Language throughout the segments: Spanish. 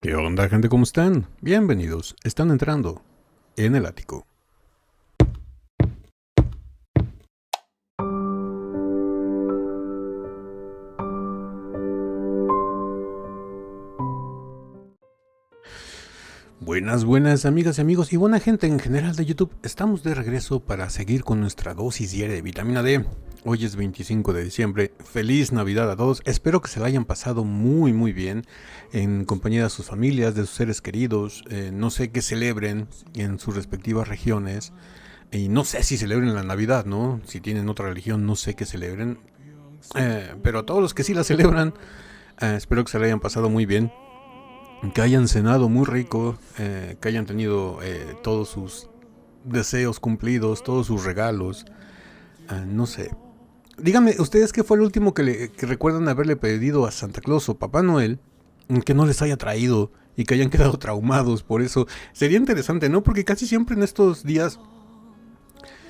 ¿Qué onda, gente? ¿Cómo están? Bienvenidos. Están entrando en el ático. Buenas amigas y amigos y buena gente en general de YouTube. Estamos de regreso para seguir con nuestra dosis diaria de vitamina D. Hoy es 25 de diciembre. Feliz Navidad a todos. Espero que se la hayan pasado muy bien en compañía de sus familias, de sus seres queridos. No sé qué celebren en sus respectivas regiones. Y no sé si celebren la Navidad, ¿no? Si tienen otra religión, no sé qué celebren. Pero a todos los que sí la celebran, espero que se la hayan pasado muy bien. Que hayan cenado muy rico, que hayan tenido todos sus deseos cumplidos, todos sus regalos. No sé. Díganme, ¿ustedes qué fue el último que recuerdan haberle pedido a Santa Claus o Papá Noel que no les haya traído y que hayan quedado traumados por eso? Sería interesante, ¿no? Porque casi siempre en estos días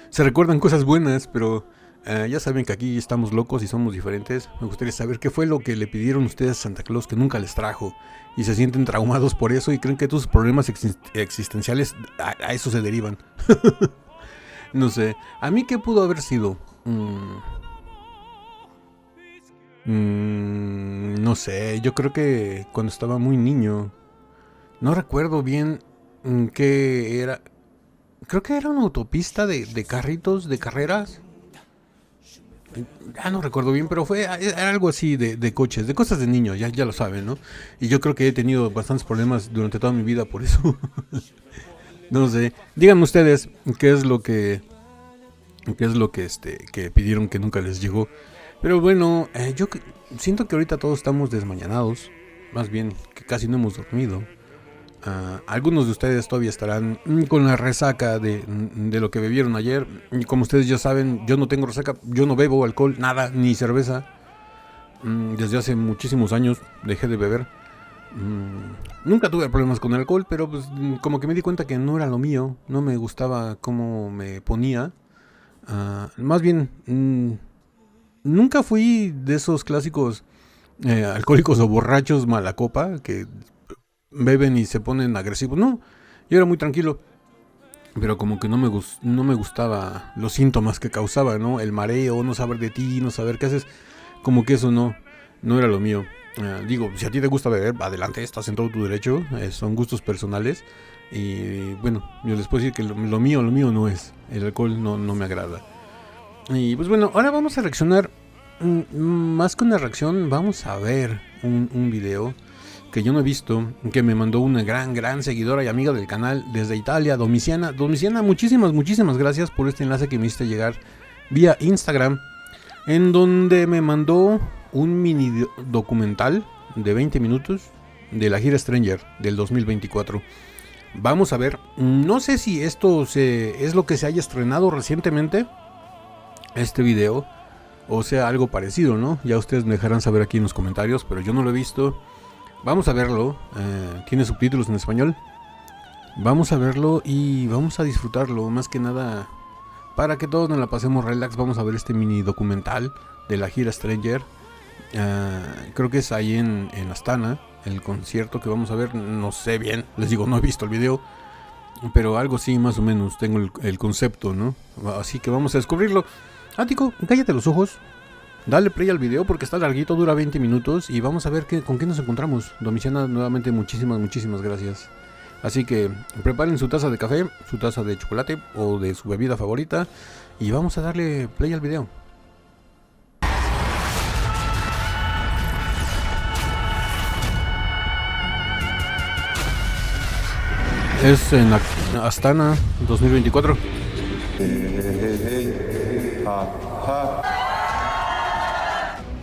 se recuerdan cosas buenas, pero ya saben que aquí estamos locos y somos diferentes. Me gustaría saber qué fue lo que le pidieron ustedes a Santa Claus que nunca les trajo y se sienten traumados por eso y creen que todos sus problemas existenciales a eso se derivan. No sé, ¿a mí qué pudo haber sido? No sé, yo creo que cuando estaba muy niño, no recuerdo bien qué era. Creo que era una autopista de carritos, de carreras. Ya no recuerdo bien, pero era algo así de coches, de cosas de niños, ya lo saben, ¿no? Y yo creo que he tenido bastantes problemas durante toda mi vida por eso. No sé, díganme ustedes qué es lo que pidieron que nunca les llegó. Pero bueno, yo siento que ahorita todos estamos desmañanados, más bien que casi no hemos dormido. Algunos de ustedes todavía estarán con la resaca de lo que bebieron ayer. Y como ustedes ya saben, yo no tengo resaca, yo no bebo alcohol, nada, ni cerveza. Desde hace muchísimos años dejé de beber. Nunca tuve problemas con el alcohol, pero pues como que me di cuenta que no era lo mío. No me gustaba cómo me ponía. Más bien, nunca fui de esos clásicos alcohólicos o borrachos mala copa que beben y se ponen agresivos. No, yo era muy tranquilo. Pero como que no me gustaba los síntomas que causaba, ¿no? El mareo, no saber de ti, no saber qué haces. Como que eso no era lo mío. Digo, si a ti te gusta beber, adelante, estás en todo tu derecho. Son gustos personales. Y bueno, yo les puedo decir que lo mío no es. El alcohol no me agrada. Y pues bueno, ahora vamos a reaccionar. Más que una reacción, vamos a ver un video que yo no he visto, que me mandó una gran seguidora y amiga del canal desde Italia, Domiciana. Domiciana, muchísimas gracias por este enlace que me hiciste llegar vía Instagram, en donde me mandó un mini documental de 20 minutos de la gira Stranger del 2024. Vamos a ver, no sé si esto es lo que se haya estrenado recientemente, este video, o sea algo parecido, ¿no? Ya ustedes me dejarán saber aquí en los comentarios, pero yo no lo he visto. Vamos a verlo, tiene subtítulos en español. Vamos a verlo y vamos a disfrutarlo, más que nada para que todos nos la pasemos relax. Vamos a ver este mini documental de la gira Stranger. Creo que es ahí en Astana, el concierto que vamos a ver. No sé bien, les digo, no he visto el video, pero algo sí, más o menos, tengo el concepto, ¿no? Así que vamos a descubrirlo. Ático, cállate los ojos. Dale play al video porque está larguito, dura 20 minutos y vamos a ver con qué nos encontramos. Domiciana, nuevamente muchísimas gracias. Así que preparen su taza de café, su taza de chocolate o de su bebida favorita y vamos a darle play al video. Es en Astana 2024.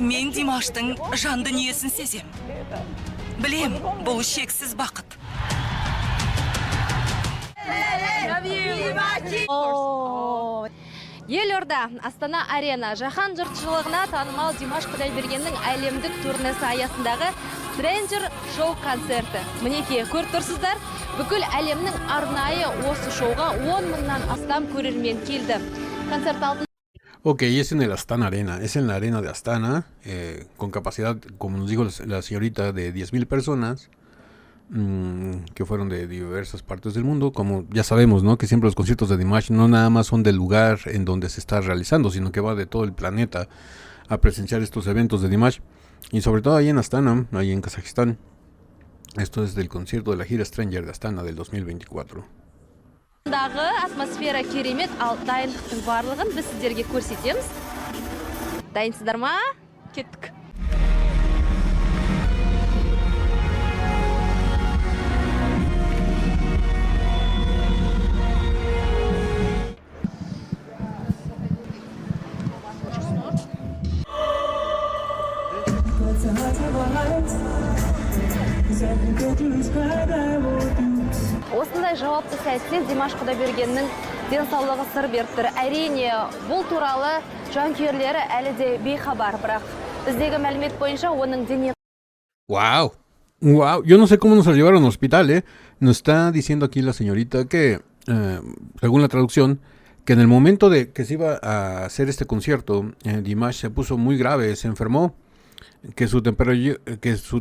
Мен Димаштың жан дүниесін сезем. Білем, бұл шексіз бақыт. Елорда, Астана Арена, жаһан жұртшылығына танымал Димаш Құдайбергеннің әлемдік турнесі аясындағы Stranger шоу концерті. Мінекей, көріп тұрсыздар, бүкіл әлемнің арнайы осы шоуға 10 мыңнан астам көрермен келді. Концерт алты. Ok, es en el Astana Arena, es en la arena de Astana, con capacidad, como nos dijo la señorita, de 10,000 personas. que fueron de diversas partes del mundo. Como ya sabemos, ¿no? Que siempre los conciertos de Dimash no nada más son del lugar en donde se está realizando, sino que va de todo el planeta a presenciar estos eventos de Dimash. Y sobre todo ahí en Astana, ahí en Kazajistán. Esto es del concierto de la gira Stranger de Astana del 2024. Дағы атмосфера керемет, ал дайындықтың барлығын біз сіздерге көрсетеміз. Дайынсыздар ма? Кеттік. Осындай жауапты сәтте Димаш Құдайбергеннің денсаулығы сыр беріп тұр. Әрине, бұл туралы жанкүйерлері әлі де бейхабар, бірақ біздегі мәлімет бойынша оның дене... ¡Wow! ¡Wow! Yo no sé cómo nos la llevaron al hospital, ¿eh? Nos está diciendo aquí la señorita que, según la traducción, que en el momento de que se iba a hacer este concierto, Dimash se puso muy grave, se enfermó, que su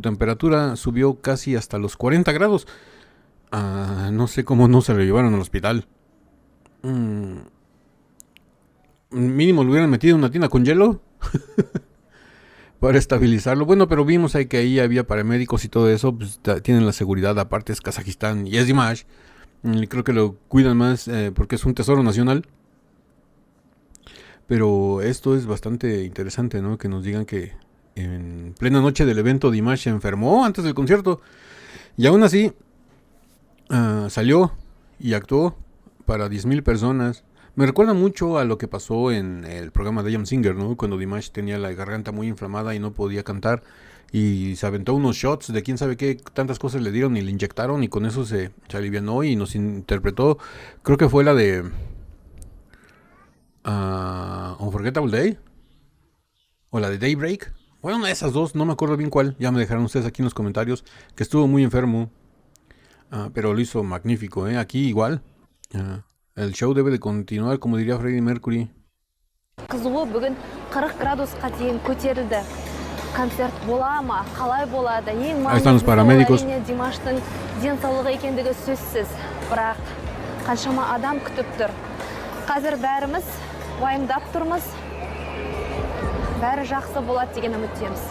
temperatura subió casi hasta los 40 grados. No sé cómo no se lo llevaron al hospital. Mínimo lo hubieran metido en una tina con hielo para estabilizarlo. Bueno, pero vimos ahí que ahí había paramédicos y todo eso. Pues, tienen la seguridad, aparte es Kazajistán y es Dimash. Creo que lo cuidan más porque es un tesoro nacional. Pero esto es bastante interesante, ¿no? Que nos digan que en plena noche del evento Dimash se enfermó antes del concierto. Y aún así salió y actuó para 10,000 personas. Me recuerda mucho a lo que pasó en el programa de I Am Singer, ¿no? Cuando Dimash tenía la garganta muy inflamada y no podía cantar. Y se aventó unos shots de quién sabe qué, tantas cosas le dieron y le inyectaron. Y con eso se alivianó y nos interpretó. Creo que fue la de Unforgettable Day. O la de Daybreak. Bueno, una de esas dos, no me acuerdo bien cuál. Ya me dejarán ustedes aquí en los comentarios. Que estuvo muy enfermo. Pero lo hizo magnífico, ¿eh? Aquí igual. El show debe de continuar, como diría Freddie Mercury. Қызуы бүгін 40 градусқа дейін көтерілді. Концерт бола ма, қалай болады? Ең маңыздысы әрине Димаштың денсаулығы екендігі сөзсіз. Бірақ қаншама адам күтіп тұр. Қазір бәріміз уайымдап тұрмыз. Бәрі жақсы болады деген үміттеміз.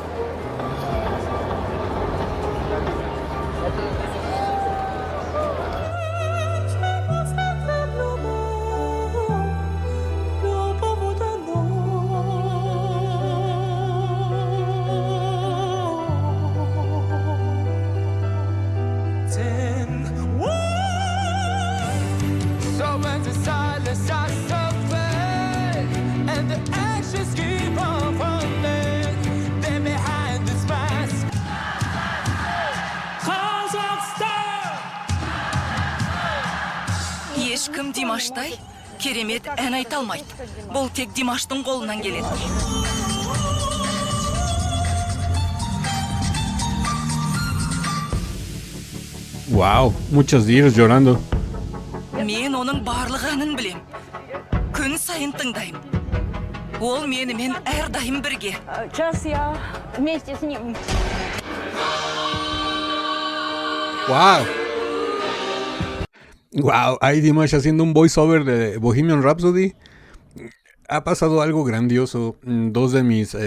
Ешкім Димаштай керемет ән айта алмайды. Бұл тек Димаштың қолынан келеді. Wow, muchas días llorando. Мен оның барлық әнін білем. Күн сайын тыңдаймын. Ол менімен әрдайым бірге. Сейчас я вместе с ним. Wow. Wow, ahí Dimash haciendo un voiceover de Bohemian Rhapsody. Ha pasado algo grandioso. Dos de mis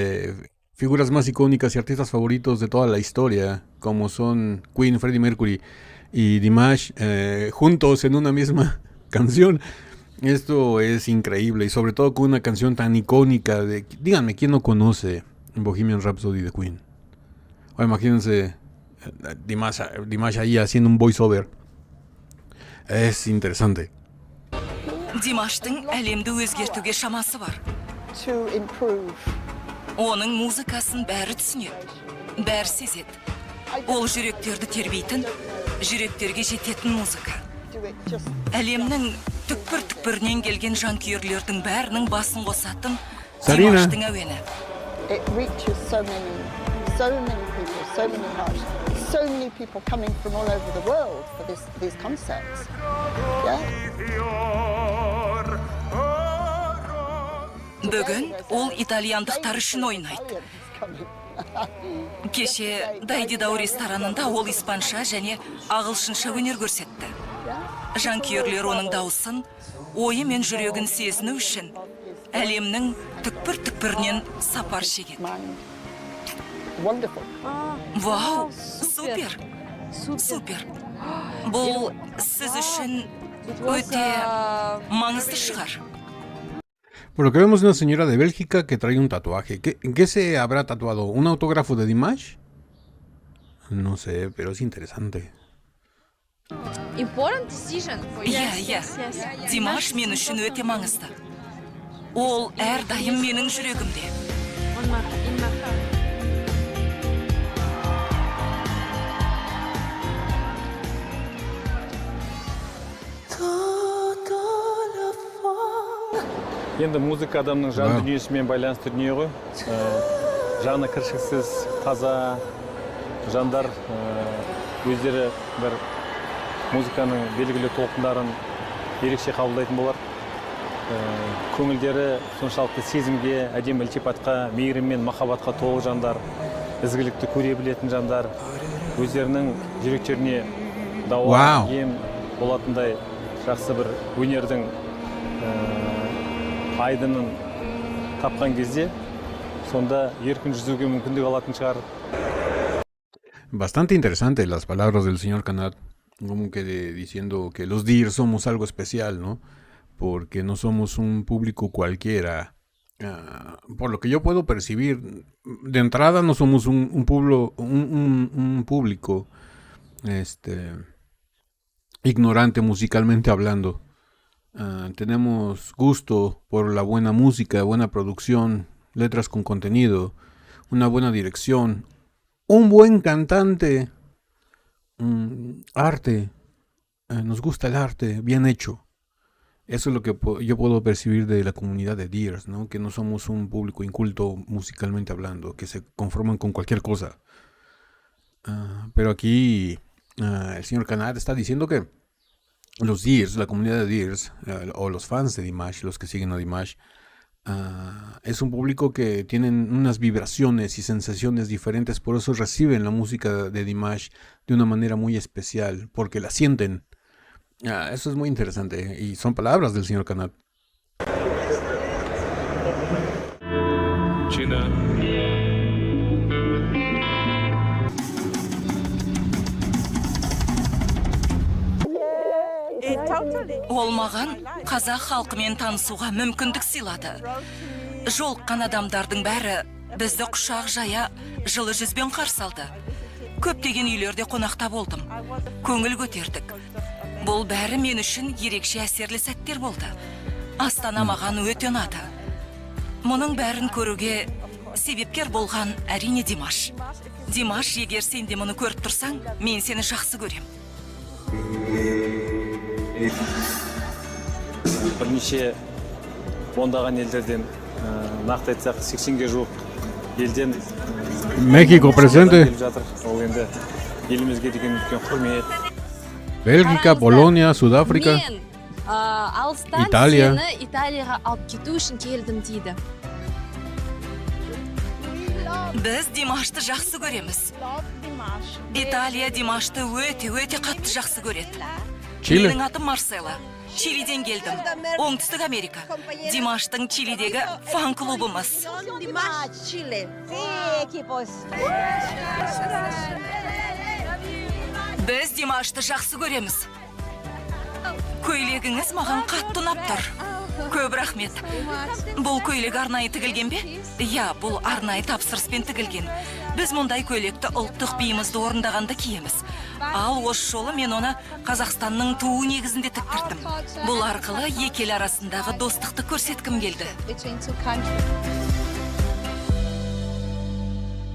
figuras más icónicas y artistas favoritos de toda la historia, como son Queen, Freddie Mercury y Dimash, juntos en una misma canción. Esto es increíble, y sobre todo con una canción tan icónica de... Díganme, ¿quién no conoce Bohemian Rhapsody de Queen? O imagínense Dimash ahí haciendo un voiceover. Es interesante. Димаштың әлемді өзгертуге шамасы бар. Оның музыкасын бәрі түсінеді, бәрі сезеді. Ол жүректерді тербейтін, жүректерге жететін музыка. Әлемнің түкпір-түкпірінен келген жанкүйерлердің бәрінің басын қосатын Димаштың әуені. So many people coming from all over the world for these concerts. Yeah. Бүгін ол итальяндықтар үшін ойнайды. Кеше Дайдидау ресторанында ол испанша және ағылшынша өнер көрсетті. Жанкүйерлер оның дауысын, ойы мен жүрегін сезіну үшін әлемнің түкпір-түкпірінен сапар шегеді. Wonderful. Вау, супер, супер. Бұл сіз үшін өте маңызды шығар. Por lo que vemos una señora de Bélgica que trae un tatuaje. ¿Qué se habrá tatuado? ¿Un autógrafo de Dimash? No sé, pero es interesante. Important decision. Иә. Димаш мен үшін өте маңызды. Ол әрдайым менің жүрегімде. Енді музыка адамның жан дүниесімен байланысты дүние ғой. Жаны кіршіксіз, таза жандар өздері бір музыканың белгілі толқындарын ерекше қабылдайтын болар. Көңілдері соншалықты сезімге, әдемі ілтипатқа, мейірім мен махаббатқа толы жандар, ізгілікті көре білетін жандар, өздерінің жүректеріне дауа, ем болатындай жақсы бір өнердің айдынын тапқан кезде, сонда еркін жүзуге мүмкіндік алатын шығар. Bastante interesante las palabras del señor Kanat, como que diciendo que los Deers somos algo especial, ¿no? Porque no somos un público cualquiera. Por lo que yo puedo percibir, de entrada no somos un público ignorante musicalmente hablando. Tenemos gusto por la buena música, buena producción, letras con contenido, una buena dirección, un buen cantante, arte. Nos gusta el arte bien hecho. Eso es lo que yo puedo percibir de la comunidad de Deers, ¿no? Que no somos un público inculto musicalmente hablando, que se conforman con cualquier cosa. Pero aquí el señor Kanat está diciendo que los Deers, la comunidad de Deers, o los fans de Dimash, los que siguen a Dimash, es un público que tienen unas vibraciones y sensaciones diferentes, por eso reciben la música de Dimash de una manera muy especial, porque la sienten. Eso es muy interesante, y son palabras del señor Kanat. China. Ол маған қазақ халқымен танысуға мүмкіндік сыйлады. Жолыққан адамдардың бәрі бізді құшақ жая жылы жүзбен қарсы алды. Көптеген үйлерде қонақта болдым. Көңіл көтердік. Бұл бәрі мен үшін ерекше әсерлі сәттер болды. Астана маған өте ұнады. Мұның бәрін көруге себепкер болған әрине Димаш. Димаш, егер сен де мұны көріп тұрсаң, мен сені жақсы көрем. Бірнеше ондаған елдерден, нақты айтсақ 80-ге жуық елден México presente. Ол енді елімізге деген үлкен құрмет. Бельгика, Полония, Суд-Африка, Мен алыстан Италия. сені Италияға алып кету үшін келдім дейді. Біз Димашты жақсы көреміз. Италия Димашты өте қатты жақсы көреді. Чили. Менің атым Марсела. Чилиден келдім. Оңтүстік Америка. Димаштың Чилидегі фан-клубымыз. Біз Димашты жақсы көреміз. Көйлегіңіз маған қатты ұнап тұр. Көп рахмет. Бұл көйлек арнайы тігілген бе? Иә, бұл арнайы тапсырыспен тігілген. Біз мұндай көйлекті ұлттық биімізді орындағанда киеміз. Ал осы жолы мен оны Қазақстанның туы негізінде тіктірдім. Бұл арқылы екі ел арасындағы достықты көрсеткім келді.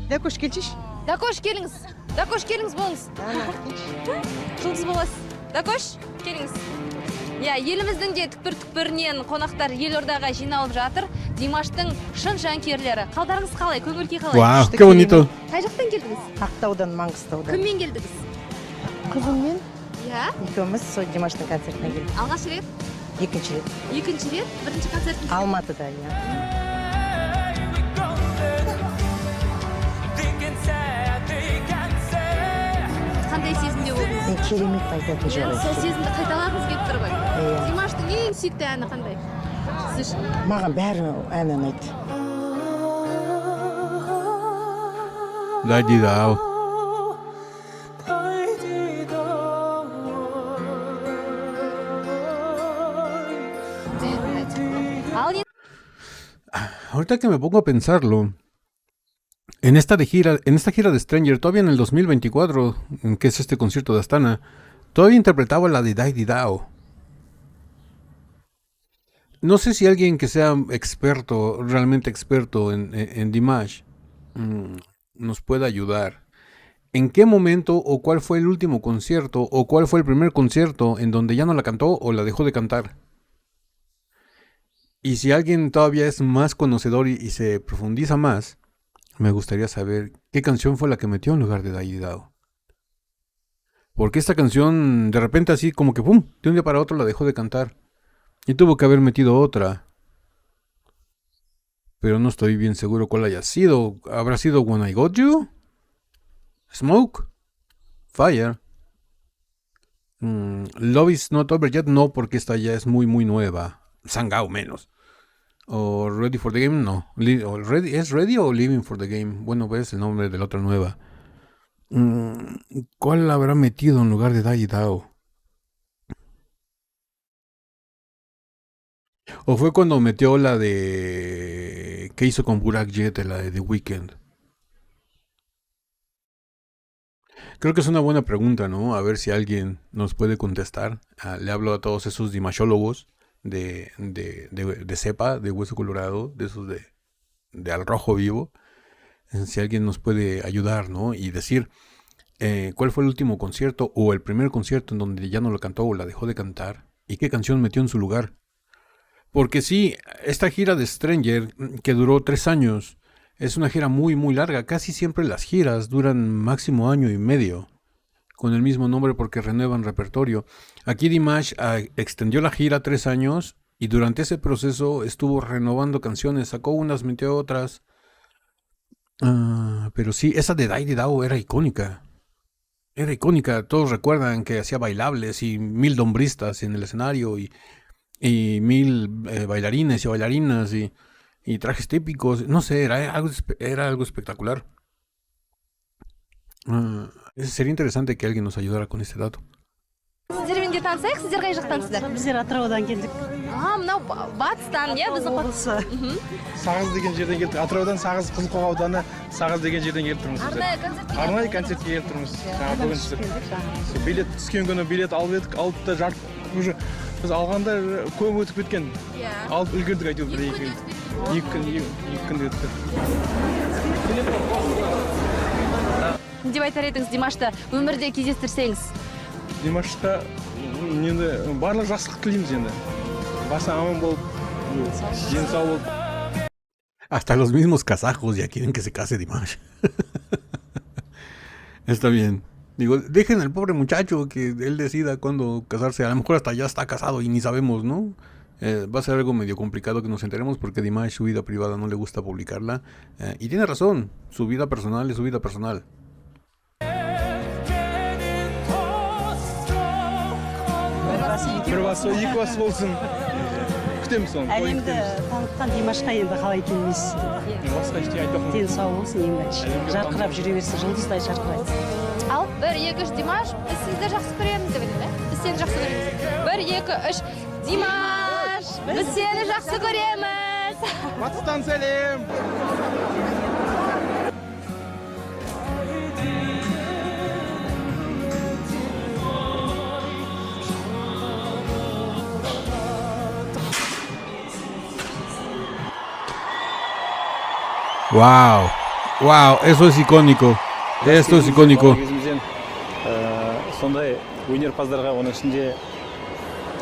Дәкөш келшіш. Дакош, келіңіз. Дакош, келіңіз болыңыз. Жұлдыз боласыз. Дакош, келіңіз. Иә, еліміздің де түкпір-түкпірінен қонақтар елордаға жиналып жатыр. Димаштың шын жанкүйерлері. Қалдарыңыз қалай? Көңіл-күй қалай? ¡Wow! ¡Qué bonito! Қай жақтан келдіңіз? Ақтаудан, Маңғыстаудан. Кіммен келдіңіз? Қызыммен Иә. екеуміз сол Димаштың концертіне келдік. Алғаш рет? Екінші рет. Екінші рет? Бірінші концертіңіз? Алматыда, иә. керемет айтатын жоқ Сол еді. сезімді қайталағыңыз келіп тұр ғой. Иә. Димаштың ең сүйікті әні қандай? Сіз үшін? Маған бәрі ән ұнайды. Дайди Дау. Ал енді Ahorita que me pongo a pensarlo, en esta gira de Stranger, todavía en el 2024, que es este concierto de Astana, todavía interpretaba la de Dai Dao. No sé si alguien que sea experto, realmente experto en Dimash, nos pueda ayudar. ¿En qué momento o cuál fue el último concierto o cuál fue el primer concierto en donde ya no la cantó o la dejó de cantar? Y si alguien todavía es más conocedor y se profundiza más, me gustaría saber qué canción fue la que metió en lugar de Dai Dao. Porque esta canción, de repente así como que ¡pum!, de un día para otro la dejó de cantar. Y tuvo que haber metido otra. Pero no estoy bien seguro cuál haya sido. ¿Habrá sido When I Got You? ¿Smoke? ¿Fire? Love is Not Over Yet, no, porque esta ya es muy muy nueva. Sangao menos. O Ready for the Game, no. ¿Es Ready o Living for the Game? Bueno, ves el nombre de la otra nueva. ¿Cuál habrá metido en lugar de Dai Dao? ¿O fue cuando metió la de... ¿Qué hizo con Burak Jet, la de The Weeknd? Creo que es una buena pregunta, ¿no? A ver si alguien nos puede contestar. Le hablo a todos esos dimashólogos de cepa, de hueso colorado, de esos de al rojo vivo. Si alguien nos puede ayudar, ¿no? Y decir cuál fue el último concierto o el primer concierto en donde ya no lo cantó o la dejó de cantar y qué canción metió en su lugar. Porque sí, esta gira de Stranger, que duró 3 años, es una gira muy muy larga. Casi siempre las giras duran máximo año y medio, con el mismo nombre porque renuevan repertorio. Aquí Dimash extendió la gira 3 años y durante ese proceso estuvo renovando canciones, sacó unas, metió otras. Pero sí, esa de Dai Dao era icónica. Era icónica, todos recuerdan que hacía bailables y 1000 dombristas en el escenario y 1000 bailarines y bailarinas y trajes típicos. No sé, era algo espectacular. Sería interesante que alguien nos ayudara con este dato. сіздермен де танысайық, сіздер қай жақтансыздар? Біздер Атыраудан келдік. Мынау батыстан, иә, біздің Облысы. Сағыз деген жерден келдік. Атыраудан Сағыз, Қызылқоға ауданы Сағыз деген жерден келіп тұрмыз біздер. Арнайы концертке келіп тұрмыз. Бүгін сіздер билет түскен күні билет алып едік, алып та уже біз алғанда көп өтіп кеткен. Алып үлгердік әйтеуір бір екі күн өтті. Не деп айтар едіңіз Димашты өмірде кездестірсеңіз? Димашқа енді барлық жақсылық тілейміз енді. Басы аман болып, денсау болып. Hasta los mismos kazajos ya quieren que se case Dimash. Está bien. Digo, dejen al pobre muchacho que él decida cuándo casarse. A lo mejor hasta ya está casado y ni sabemos, ¿no? Va a ser algo medio complicado que nos enteremos porque Dimash, su vida privada no le gusta publicarla. Y tiene razón, su vida personal es su vida personal. Бір басы, екі басы болсын. Күтеміз соны. Әлемді танытқан Димашқа енді қалай келмейсіз. Басқа ештеңе айтпақпын. Денсаулық болсын ең бірінші. Жарқырап жүре берсін, жұлдыздай жарқырайсың. Ал 1 2 3 Димаш, біз сізді жақсы көреміз деп едім, біз сені жақсы көреміз. 1 2 3 Димаш, біз сені жақсы көреміз. Батыстан сәлем. Wow, wow, eso es icónico. Esto es icónico. Сондай өнерпаздарға, оның ішінде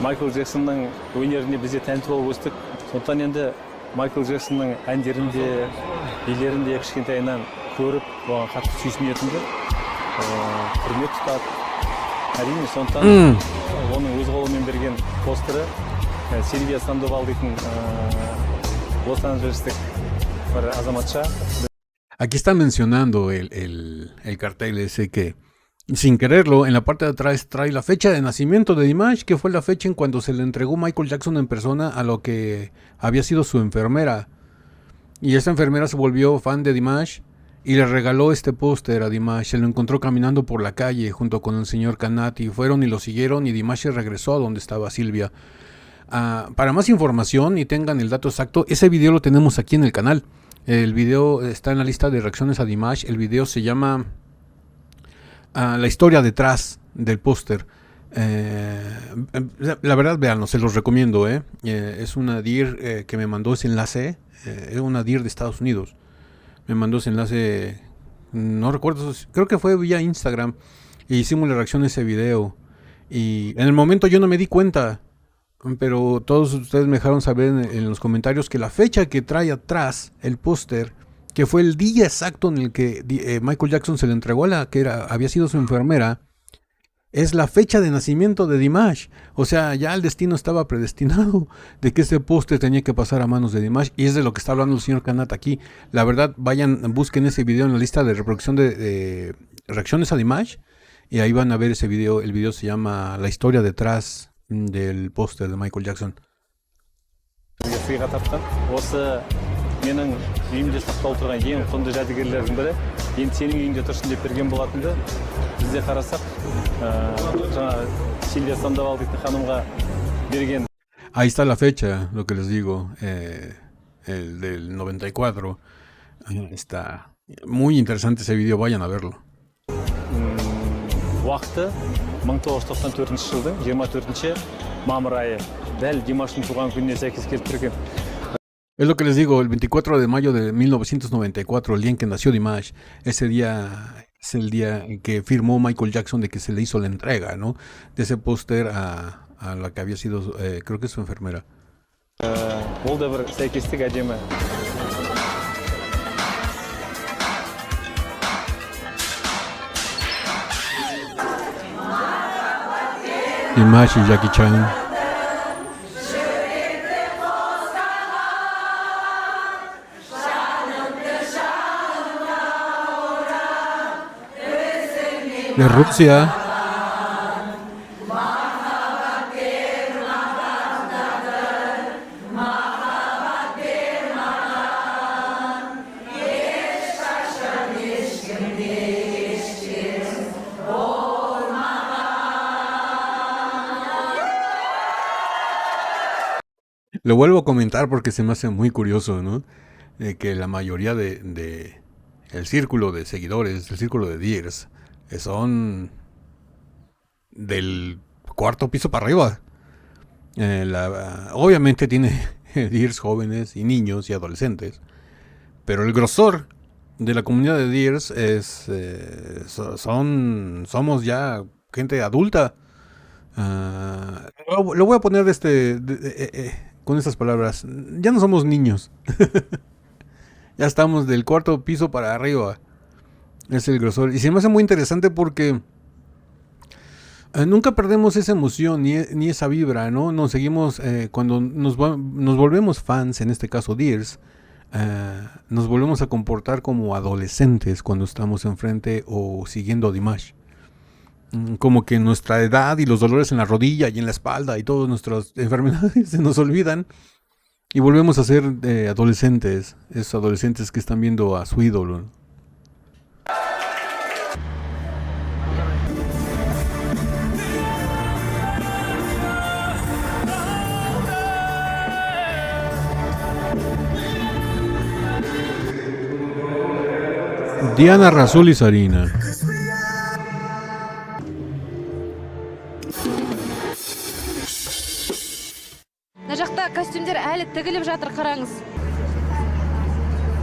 Майкл Джексонның өнеріне бізде тәнті болып өстік. Сондықтан енді Майкл Джексонның әндерін де, билерін де кішкентайынан көріп, оған қатты сүйсінетінді. Құрмет тұтады. Әрине, сондықтан оның өз қолымен берген постері Сильвия Сандовал дейтін Лос-Анджелестік Aquí están mencionando el cartel ese que Sin quererlo, en la parte de atrás trae la fecha de nacimiento de Dimash, que fue la fecha en cuando se le entregó Michael Jackson en persona a lo que había sido su enfermera. Y esta enfermera se volvió fan de Dimash y le regaló este póster a Dimash. Se lo encontró caminando por la calle junto con el señor Kanati. Fueron y lo siguieron y Dimash regresó a donde estaba Silvia. Para más información y tengan el dato exacto, ese video lo tenemos aquí en el canal. El video está en la lista de reacciones a Dimash. El video se llama la historia detrás del póster. La verdad, véanlo, se los recomiendo. Es una DIR que me mandó ese enlace. Es una DIR de Estados Unidos. Me mandó ese enlace, no recuerdo, creo que fue vía Instagram. E hicimos la reacción a ese video. Y en el momento yo no me di cuenta, pero todos ustedes me dejaron saber en los comentarios que la fecha que trae atrás el póster, que fue el día exacto en el que Michael Jackson se le entregó a la que había sido su enfermera, es la fecha de nacimiento de Dimash. O sea, ya el destino estaba predestinado de que ese póster tenía que pasar a manos de Dimash. Y es de lo que está hablando el señor Kanat aquí. La verdad, vayan, busquen ese video en la lista de reproducción de reacciones a Dimash. Y ahí van a ver ese video. El video se llama La historia detrás del póster de Michael Jackson. Менің үйімде сақталып тұрған ең құнды жәдігерлердің бірі. Енді сенің үйіңде тұрсын деп берген болатынды. Бізде қарасақ, жаңа Сильвия Сандовал дейтін ханымға берген. Ahí está la fecha, lo que les digo, el del 94. Está muy interesante ese video, vayan a verlo. Уақыты 1994 жылдың 24 мамыр айы. Дәл Димаштың туған күніне сәйкес келіп тұрған. Es lo que les digo, el 24 de mayo de 1994, el día en que nació Dimash, ese día es el día en que firmó Michael Jackson de que se le hizo la entrega, ¿no? De ese póster a la que había sido, creo que su enfermera. Ол да бір сәйкестік әдемі. Dimash y Jackie Chan. De Rusia. Lo vuelvo a comentar porque se me hace muy curioso, ¿no? Que la mayoría de el círculo de seguidores, el círculo de Dears, son del cuarto piso para arriba. Obviamente tiene Dears jóvenes y niños y adolescentes, pero el grosor de la comunidad de Dears somos ya gente adulta. Lo voy a poner con estas palabras. Ya no somos niños. Ya estamos del cuarto piso para arriba. Es el grosor. Y se me hace muy interesante porque nunca perdemos esa emoción ni esa vibra, ¿no? Nos seguimos, cuando nos volvemos fans, en este caso Dears, nos volvemos a comportar como adolescentes cuando estamos enfrente o siguiendo a Dimash. Como que nuestra edad y los dolores en la rodilla y en la espalda y todas nuestras enfermedades se nos olvidan y volvemos a ser adolescentes, esos adolescentes que están viendo a su ídolo. Diana Rasul y Sarina. Мына жақта костюмдер әлі тігіліп жатыр, қараңыз.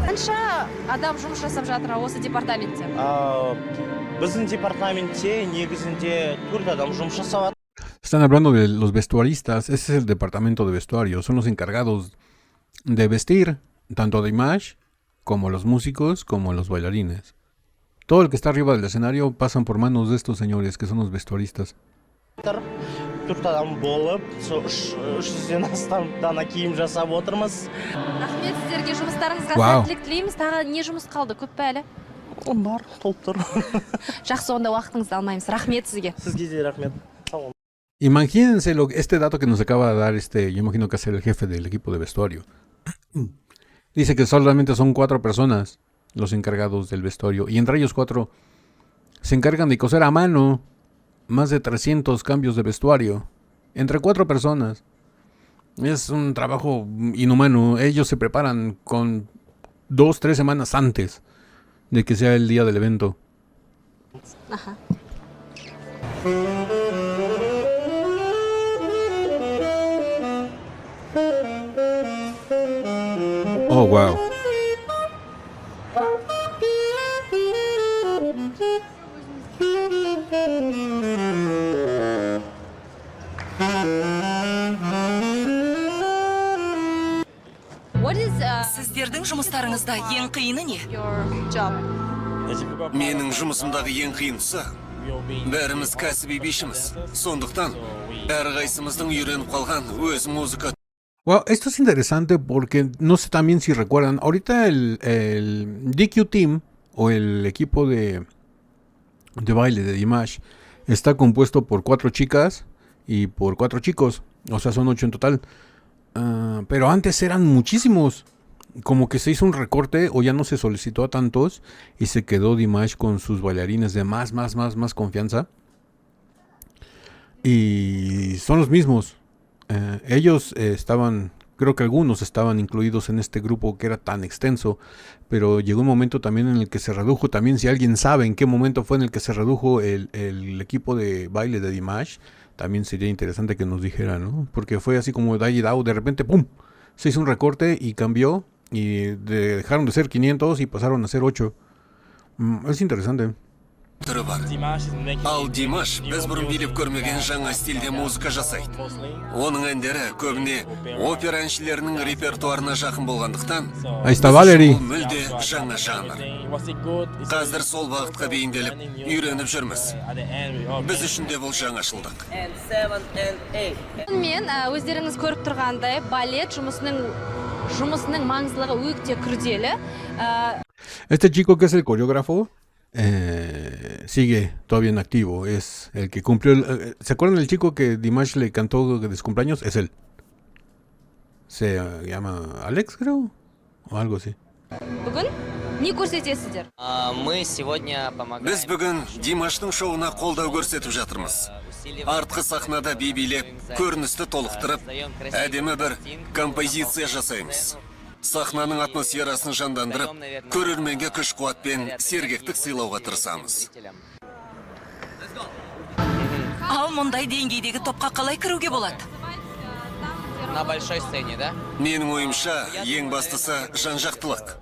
Қанша адам жұмыс жасап жатыр осы департаментте? Біздің департаментте негізінде 4 адам жұмыс жасап жатыр. Están hablando de los vestuaristas. Ese es el departamento de vestuario. Son los encargados de vestir tanto a Dimash como los músicos, como los bailarines. Todo el que está arriba del escenario pasan por manos de estos señores que son los vestuaristas. 4 адам болып, 300-ден астам дана киім жасап отырмыз. Рахмет сіздерге, жұмыстарыңызға Вау. сәттілік тілейміз. Тағы не жұмыс қалды, көп пе әлі? бар толып тұр. Жақсы, онда уақытыңызды алмаймыз. Рахмет сізге. Сізге де рахмет. Imagínense este dato que nos acaba de dar yo imagino que es el jefe del equipo de vestuario. Dice que solamente son 4 personas los encargados del vestuario y entre ellos 4 se encargan de coser a mano más de 300 cambios de vestuario entre 4 personas. Es un trabajo inhumano. Ellos se preparan con 2-3 semanas antes de que sea el día del evento. Ajá. Oh, wow. What is Сіздердің жұмыстарыңызда ең қиыны не? your job? Менің жұмысымдағы ең қиындысы бәріміз кәсіби бишіміз. Сондықтан әрқайсымыздың үйреніп қалған өз музыка. Wow, esto es interesante porque no sé también si recuerdan, ahorita el DQ Team o el equipo de baile de Dimash está compuesto por 4 chicas y por 4 chicos, o sea son 8 en total. Pero antes eran muchísimos, como que se hizo un recorte o ya no se solicitó a tantos y se quedó Dimash con sus bailarines de más confianza. Y son los mismos. Ellos estaban, creo que algunos estaban incluidos en este grupo que era tan extenso, pero llegó un momento también en el que se redujo. También si alguien sabe en qué momento fue en el que se redujo el equipo de baile de Dimash, también sería interesante que nos dijera, ¿no? Porque fue así como de repente, ¡pum!, se hizo un recorte y cambió y dejaron de ser 500 y pasaron a ser 8. Es interesante. түрі бар. Ал Димаш біз бұрын билеп көрмеген жаңа стильде музыка жасайды. Оның әндері көбіне опера әншілерінің репертуарына жақын болғандықтан, Ahí está Valerie. бұл мүлде жаңа жанр. Қазір сол бағытқа бейімделіп, үйреніп жүрміз. Біз үшін де бұл жаңашылдық. Мен өздеріңіз көріп тұрғандай, балет жұмысының маңыздылығы өте күрделі. Este chico que es el coreógrafo sigue todavía en activo. Es el que cumplió. ¿Se acuerdan del chico que Dimash le cantó de su cumpleaños? Es él. Se llama Alex, creo. O algo así. Бүгін не көрсетесіздер? Біз бүгін Димаштың шоуына қолдау көрсетіп жатырмыз. Артқы сахнада билеп, көріністі толықтырып, әдемі бір композиция жасаймыз. Сахнаның атмосферасын жандандырып, көрерменге күш-қуат пен сергектік сыйлауға тырысамыз. Ал мұндай деңгейдегі топқа қалай кіруге болады? На большой сцене, да? Менің ойымша, ең бастысы жан-жақтылық.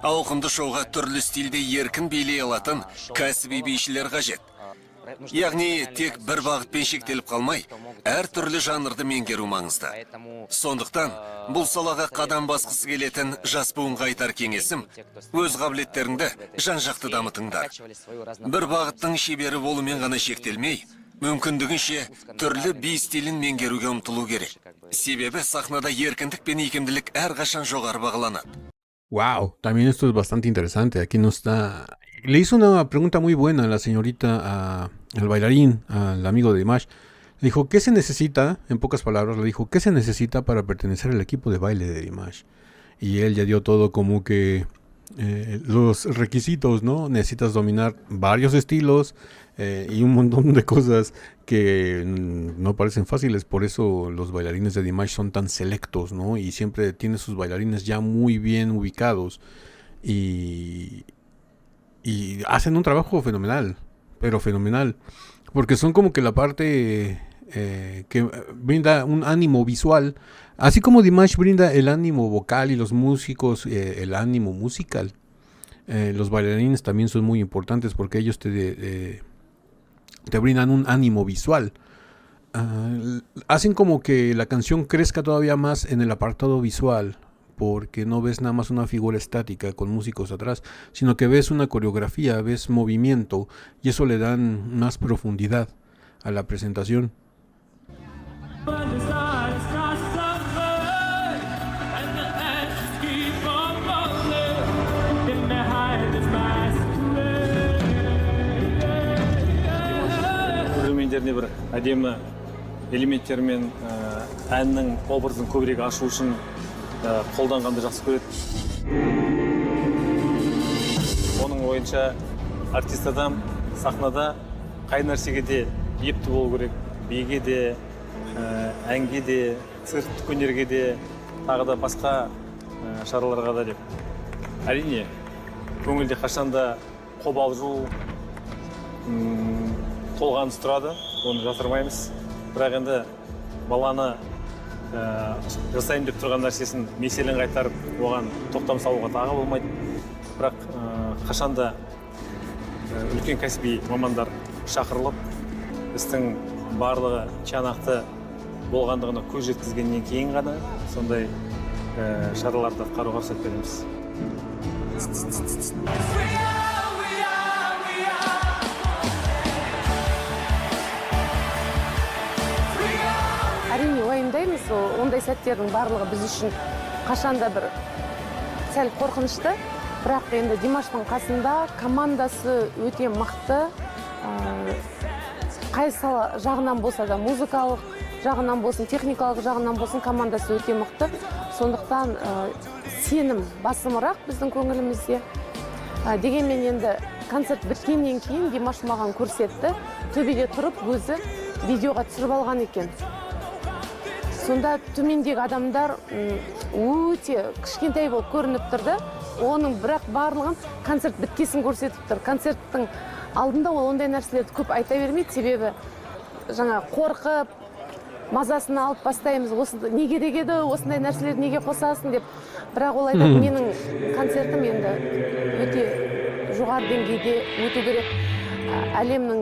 Ауқымды шоуға түрлі стильде еркін билей алатын кәсіби бишілер қажет. Яғни тек бір бағытпен шектеліп қалмай, әр түрлі жанрды меңгеру маңызды. Сондықтан, бұл салаға қадам басқысы келетін жас буынға айтар кеңесім, өз қабілеттеріңді жан-жақты дамытыңдар. Бір бағыттың шебері болумен ғана шектелмей, мүмкіндігінше түрлі би стилін меңгеруге ұмтылу керек. Себебі сахнада еркіндік пен икемділік әрқашан жоғары бағаланады. Wow, también esto es bastante interesante. Aquí no está. Le hizo una pregunta muy buena a la señorita, al bailarín, al amigo de Dimash. Le dijo, ¿qué se necesita? En pocas palabras le dijo, ¿qué se necesita para pertenecer al equipo de baile de Dimash? Y él ya dio todo como que los requisitos, ¿no? Necesitas dominar varios estilos y un montón de cosas que no parecen fáciles. Por eso los bailarines de Dimash son tan selectos, ¿no? Y siempre tiene sus bailarines ya muy bien ubicados y hacen un trabajo fenomenal, pero fenomenal, porque son como que la parte que brinda un ánimo visual, así como Dimash brinda el ánimo vocal y los músicos el ánimo musical. Los bailarines también son muy importantes porque ellos te brindan un ánimo visual. Hacen como que la canción crezca todavía más en el apartado visual, porque no ves nada más una figura estática con músicos atrás, sino que ves una coreografía, ves movimiento, y eso le dan más profundidad a la presentación. жеріне бір әдемі элементтермен әннің образын көбірек ашу үшін қолданғанды жақсы көреді. Оның ойынша артист адам сахнада қай нәрсеге де епті болу керек. Биге де, әнге де, цирктік өнерге де, тағы да басқа шараларға да деп. Әрине, көңілде қашанда қобалжу, толғаныс тұрады, оны жасырмаймыз. Бірақ енді баланы жасайын деп тұрған нәрсесін меселін қайтарып, оған тоқтам салуға тағы болмайды. Бірақ қашанда үлкен кәсіби мамандар шақырылып, істің барлығы тиянақты болғандығына көз жеткізгеннен кейін ғана сондай шараларды атқаруға рұқсат береміз. Әрине уайымдаймыз, ондай сәттердің барлығы біз үшін қашанда бір сәл қорқынышты. Бірақ енді Димаштың қасында командасы өте мықты. Қай сала жағынан болса да, музыкалық жағынан болсын, техникалық жағынан болсын, командасы өте мықты. Сондықтан сенім басымырақ біздің көңілімізде. Дегенмен енді концерт біткеннен кейін Димаш маған көрсетті. Төбеде тұрып өзі видеоға түсіріп алған екен. Сонда төмендегі адамдар өте кішкентай болып көрініп тұрды. Оның бірақ барлығын концерт біткесін көрсетіп тұр. Концерттің алдында ол ондай нәрселерді көп айта бермейді, себебі жаңа қорқып, мазасын алып бастаймыз. Не керек еді, осындай нәрселерді неге қосасың деп. Бірақ ол айтады, менің концертім енді өте жоғары деңгейде өту керек. Әлемнің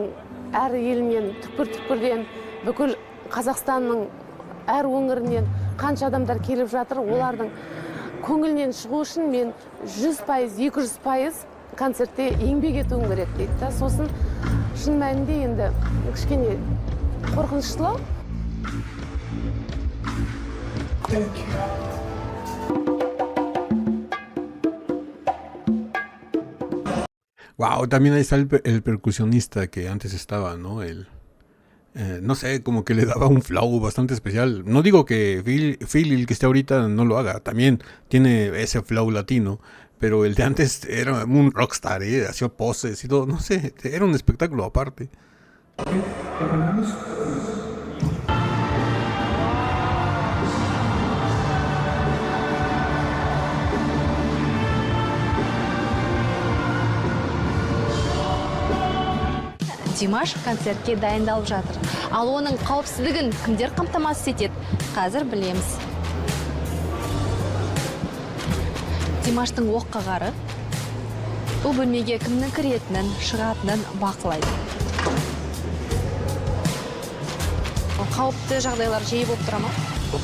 әр елінен, түкпір-түкпірден, бүкіл Қазақстанның әр өңірінен қанша адамдар келіп жатыр, олардың көңілінен шығу үшін мен 100%, 200% концертте еңбек етуім керек дейді. Сосын шын мәнінде енді кішкене қорқыныштылау. Wow, también ahí está el percusionista que antes estaba, ¿no? No sé, como que le daba un flow bastante especial. No digo que Phil, el que esté ahorita, no lo haga. También tiene ese flow latino. Pero el de antes era un rockstar, hacía poses y todo. No sé, era un espectáculo aparte. Димаш концертке дайындалып жатыр. Ал оның қауіпсіздігін кімдер қамтамасыз етеді? Қазір білеміз. Димаштың оққағары бұл бөлмеге кімнің кіретінін, шығатынын бақылайды. Қауіпті жағдайлар жиі болып тұра ма?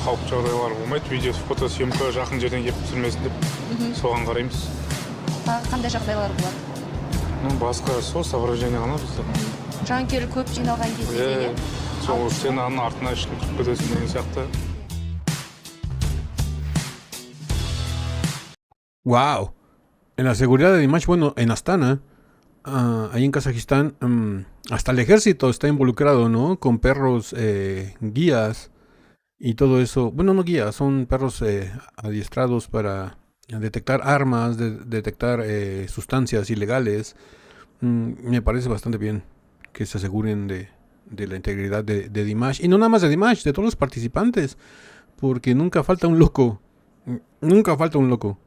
Қауіпті жағдайлар болмайды. Видео, фотосъемка жақын жерден келіп түсірмесін деп соған қараймыз. Қандай жағдайлар болады? Басқа сол соображение ғана бізде. Жанкүйер көп жиналған кезде де. Сол сценаның артына ешкім тұрып кетесін деген сияқты. Wow. En la seguridad de Dimash, bueno, en Astana, ahí en Kazajistán, hasta el ejército está involucrado, ¿no? Con perros guías y todo eso. Bueno, no guías, son perros adiestrados para detectar armas, detectar sustancias ilegales. Me parece bastante bien que se aseguren de la integridad de Dimash. Y no nada más de Dimash, de todos los participantes. Porque nunca falta un loco. Nunca falta un loco.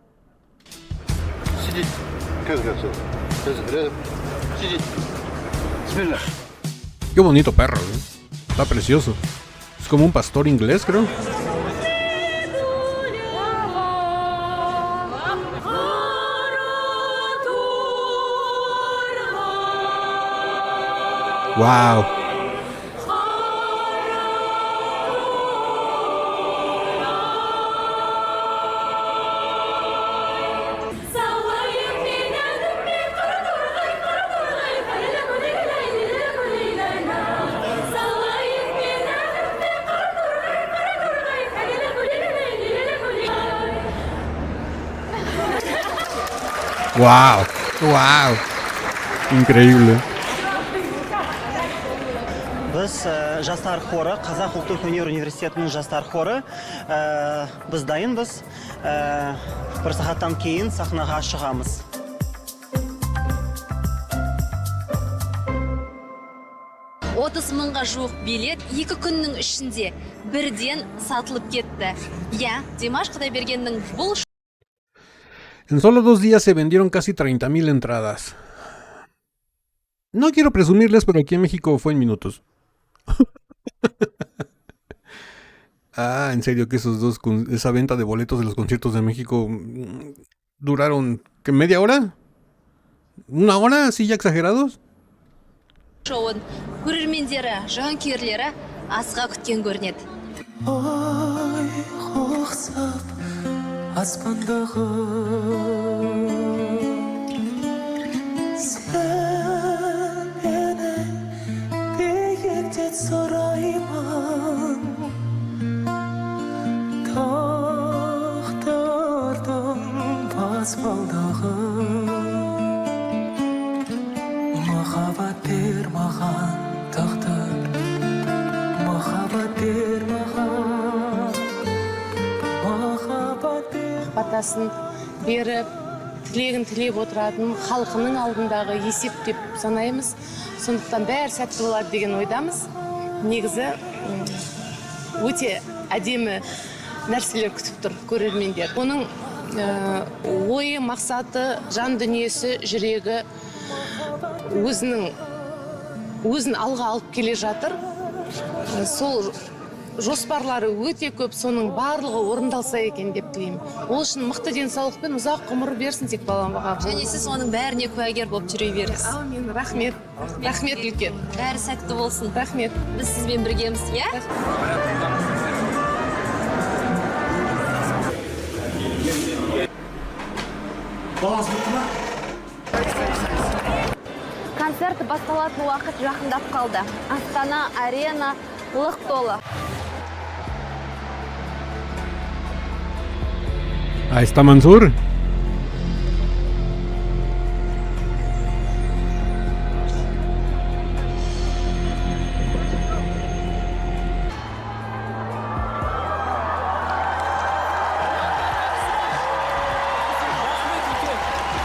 Qué bonito perro, ¿eh? Está precioso. Es como un pastor inglés, creo. Wow. Wow, wow. Increíble. Biz біз жастар хоры, Қазақ ұлттық өнер университетінің жастар хоры. Біз дайынбыз. Бір сағаттан кейін сахнаға шығамыз. Отыз мыңға жуық билет 2 күннің ішінде бірден сатылып кетті. Димаш Құдайбергеннің бұл... En solo 2 días se vendieron casi 30,000 entradas. No quiero presumirles, pero aquí en México fue en minutos. En serio que esa venta de boletos de los conciertos de México duraron, ¿qué, media hora? ¿1 hora? ¿Así ya exagerados? Шоуын көрермендері, жанкүйерлері асыға күткен көрінеді. Ой, қоқсап аспандағы сен менің биіктен сұраймын тағдырдың баспалдағы махаббат бер маған тағдыр махаббат бер маған махаббат бер батасын беріп тілегін тілеп отыратын халқының алдындағы есеп деп санаймыз. Сондықтан бәрі сәтті болады деген ойдамыз. Негізі өте әдемі нәрселер күтіп тұр көрермендер. Оның ойы, мақсаты, жан дүниесі, жүрегі өзін алға алып келе жатыр. Сол жоспарлары өте көп, соның барлығы орындалса екен деп тілеймін. Ол үшін мықты денсаулық пен ұзақ ғұмыр берсін тек балам баға. Және сіз оның бәріне куәгер болып жүре беріңіз. Аумин, рахмет. Рахмет үлкен. Бәрі сәтті болсын. Рахмет. Біз сізбен біргеміз, Концерт басталатын уақыт жақындап қалды. Астана арена лық толы. Ahí está Mansur.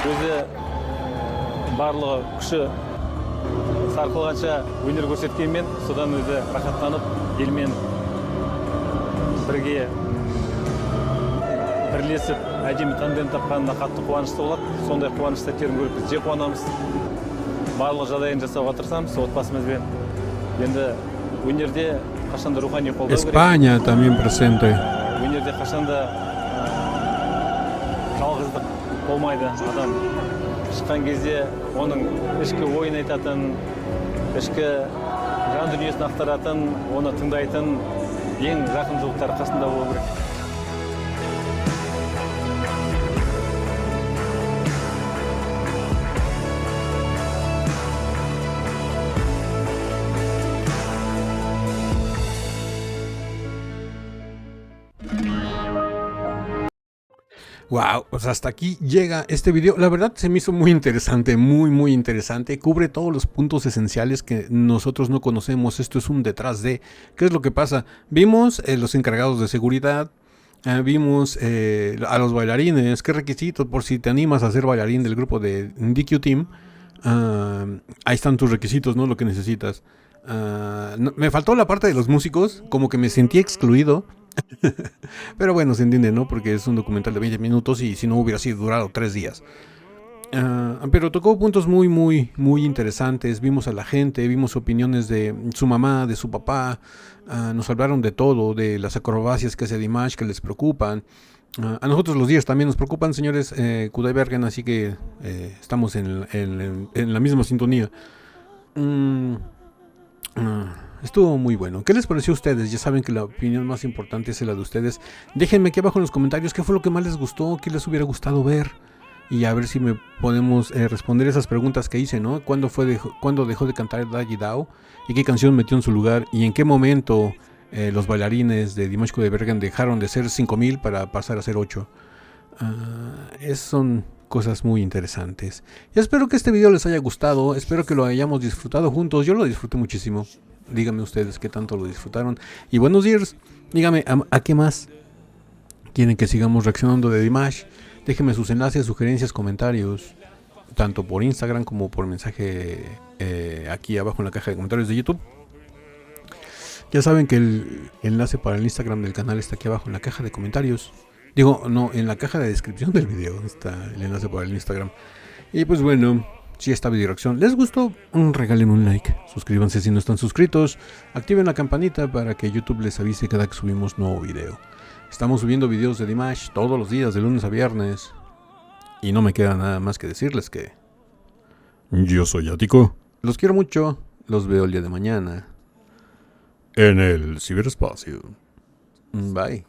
Өзі барлығы күші сарқылғанша өнер көрсеткенмен, содан өзі рахаттанып, елмен бірге бірлесіп әдемі тандем тапқанына қатты қуанышты болады. Сондай қуаныш сәттерін көріп біз же қуанамыз. Барлық жағдайын жасауға тырысамыз отбасымызбен. Енді өнерде қашанда рухани қолдау керек. España también presente. Өнерде қашанда жалғыздық болмайды. Адам шыққан кезде оның ішкі ойын айтатын, ішкі жан дүниесін ақтаратын, оны тыңдайтын ең жақын жуықтар қасында болу керек. Wow, pues hasta aquí llega este video. La verdad se me hizo muy interesante, muy interesante. Cubre todos los puntos esenciales que nosotros no conocemos. Esto es un detrás de. ¿Qué es lo que pasa? Vimos los encargados de seguridad. Vimos a los bailarines. ¿Qué requisitos? Por si te animas a ser bailarín del grupo de DQ Team. Ahí están tus requisitos, ¿no? Lo que necesitas. Me faltó la parte de los músicos. Como que me sentí excluido. Pero bueno, se entiende, ¿no? Porque es un documental de 20 minutos y si no hubiera sido durado 3 días. Pero tocó puntos muy interesantes. Vimos a la gente, vimos opiniones de su mamá, de su papá. Nos hablaron de todo, de las acrobacias que hace Dimash, que les preocupan. A nosotros los días también nos preocupan, señores Kudaibergen, así que estamos en la misma sintonía. Estuvo muy bueno. ¿Qué les pareció a ustedes? Ya saben que la opinión más importante es la de ustedes. Déjenme aquí abajo en los comentarios qué fue lo que más les gustó, qué les hubiera gustado ver. Y a ver si me podemos responder esas preguntas que hice, ¿no? ¿Cuándo dejó de cantar Daji Dao? ¿Y qué canción metió en su lugar? ¿Y en qué momento los bailarines de Dimash Kudaibergen dejaron de ser 5,000 para pasar a ser 8? Son cosas muy interesantes. Y espero que este video les haya gustado. Espero que lo hayamos disfrutado juntos. Yo lo disfruté muchísimo. Díganme ustedes qué tanto lo disfrutaron. Y buenos días. Díganme, ¿a qué más quieren que sigamos reaccionando de Dimash? Déjenme sus enlaces, sugerencias, comentarios, tanto por Instagram como por mensaje aquí abajo en la caja de comentarios de YouTube. Ya saben que el enlace para el Instagram del canal está aquí abajo en la caja de comentarios. Digo, no, en la caja de descripción del video está el enlace para el Instagram. Y pues bueno, si esta video reacción les gustó, regalen un like, suscríbanse si no están suscritos, activen la campanita para que YouTube les avise cada que subimos nuevo video. Estamos subiendo videos de Dimash todos los días, de lunes a viernes. Y no me queda nada más que decirles que yo soy Ático. Los quiero mucho, los veo el día de mañana en el ciberespacio. Bye.